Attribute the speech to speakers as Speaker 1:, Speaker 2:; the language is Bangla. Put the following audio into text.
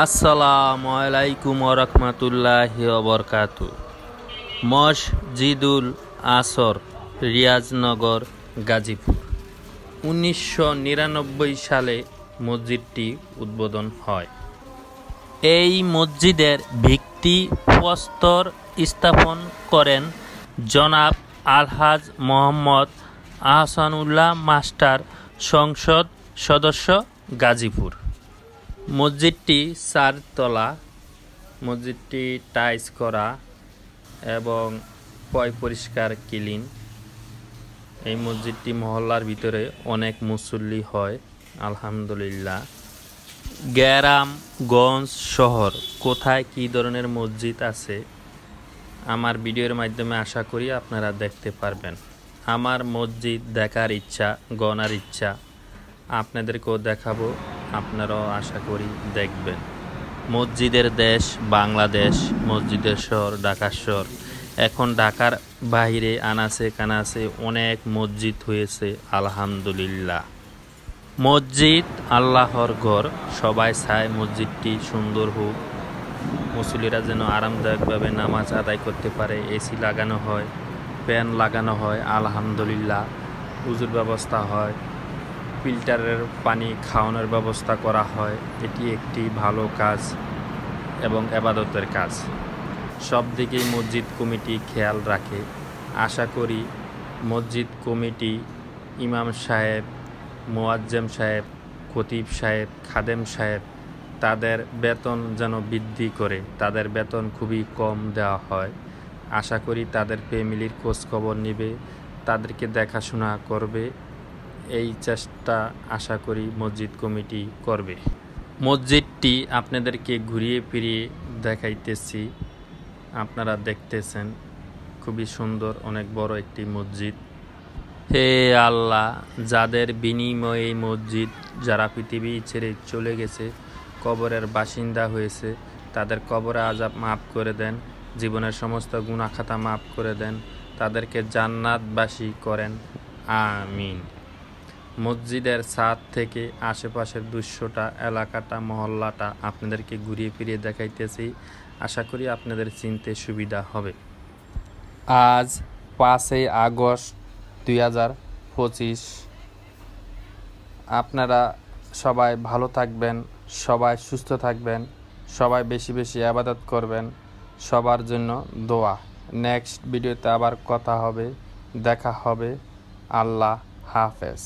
Speaker 1: আসসালামু আলাইকুম ওয়া রাহমাতুল্লাহি ওয়া বারাকাতুহু। মসজিদুল আসর, রিয়াজনগর, গাজীপুর। 1999 সালে মসজিদটি উদ্বোধন হয়। এই মসজিদের ভিত্তিপ্রস্তর স্থাপন করেন জনাব আলহাজ মোহাম্মদ আহসানুল্লাহ মাস্টার, সংসদ সদস্য, গাজীপুর। মসজিদটি 4 তলা। মসজিদটি টাইলস করা এবং পরিষ্কার ক্লিন। এই মসজিদটি মহল্লার ভিতরে অনেক মুসল্লি হয়, আলহামদুলিল্লাহ। গ্রামগঞ্জ শহর কোথায় কী ধরনের মসজিদ আছে আমার ভিডিওর মাধ্যমে আশা করি আপনারা দেখতে পারবেন। আমার মসজিদ দেখার ইচ্ছা, গণার ইচ্ছা, আপনাদেরকেও দেখাবো, আপনারাও আশা করি দেখবেন। মসজিদের দেশ বাংলাদেশ, মসজিদের শহর ঢাকা শহর। এখন ঢাকার বাইরে আনাচে কানাচে অনেক মসজিদ হয়েছে, আলহামদুলিল্লাহ। মসজিদ আল্লাহর ঘর, সবাই চায় মসজিদটি সুন্দর হোক, মুসল্লিরা যেন আরামদায়কভাবে নামাজ আদায় করতে পারে। এসি লাগানো হয়, ফ্যান লাগানো হয়, আলহামদুলিল্লাহ। উজুর ব্যবস্থা হয়, ফিল্টারের পানি খাওয়ানোর ব্যবস্থা করা হয়। এটি একটি ভালো কাজ এবং ইবাদতের কাজ। সব দিকেই মসজিদ কমিটি খেয়াল রাখে। আশা করি মসজিদ কমিটি, ইমাম সাহেব, মুয়াজ্জেম সাহেব, খতিব সাহেব, খাদেম সাহেব তাদের বেতন যেন বৃদ্ধি করে। তাদের বেতন খুবই কম দেওয়া হয়। আশা করি তাদের ফ্যামিলির খোঁজখবর নেবে, তাদেরকে দেখাশোনা করবে। এই চেষ্টা আশা করি মসজিদ কমিটি করবে। মসজিদটি আপনাদেরকে ঘুরিয়ে ফিরিয়ে দেখাইতেছি, আপনারা দেখতেছেন। খুবই সুন্দর, অনেক বড় একটি মসজিদ। হে আল্লাহ, যাদের বিনিময়ে এই মসজিদ, যারা পৃথিবী ছেড়ে চলে গেছে, কবরের বাসিন্দা হয়েছে, তাদের কবরে আযাব মাফ করে দেন, জীবনের সমস্ত গুনাহ খাতা মাফ করে দেন, তাদেরকে জান্নাতবাসী করেন, আমিন। মসজিদের ছাদ থেকে আশেপাশের দৃশ্যটা, এলাকাটা, মহল্লাটা আপনাদেরকে ঘুরিয়ে ফিরিয়ে দেখাইতেছি। আশা করি আপনাদের চিনতে সুবিধা হবে। আজ 5 আগস্ট 2025। আপনারা সবাই ভালো থাকবেন, সবাই সুস্থ থাকবেন, সবাই বেশি বেশি ইবাদত করবেন। সবার জন্য দোয়া। নেক্সট ভিডিওতে আবার কথা হবে, দেখা হবে। আল্লাহ হাফেজ।